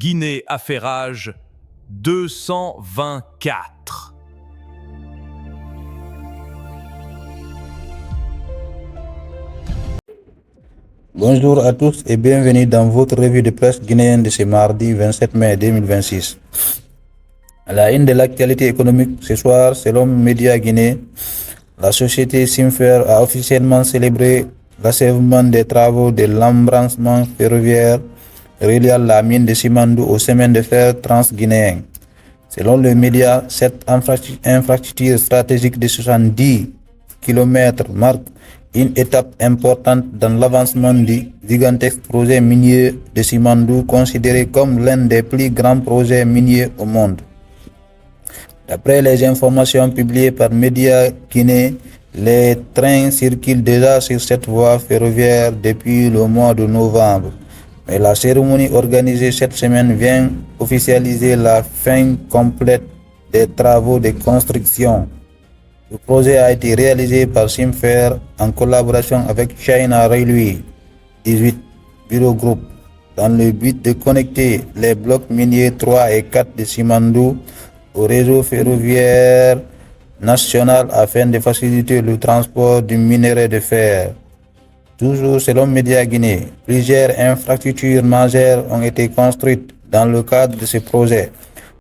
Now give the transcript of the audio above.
Guinée Affairage 224. Bonjour à tous et bienvenue dans votre revue de presse guinéenne de ce mardi 27 mai 2026. À la une de l'actualité économique ce soir, selon Média Guinée, la société Simfer a officiellement célébré l'achèvement des travaux de l'embranchement ferroviaire reliant la mine de Simandou au chemin de fer transguinéen. Selon le média, cette infrastructure stratégique de 70 km marque une étape importante dans l'avancement du gigantesque projet minier de Simandou, considéré comme l'un des plus grands projets miniers au monde. D'après les informations publiées par Média Guinée, les trains circulent déjà sur cette voie ferroviaire depuis le mois de novembre. Mais la cérémonie organisée cette semaine vient officialiser la fin complète des travaux de construction. Le projet a été réalisé par Simfer en collaboration avec China Railway 18 Bureau Group dans le but de connecter les blocs miniers 3 et 4 de Simandou au réseau ferroviaire national afin de faciliter le transport du minerai de fer. Toujours selon Média Guinée, plusieurs infrastructures majeures ont été construites dans le cadre de ce projet.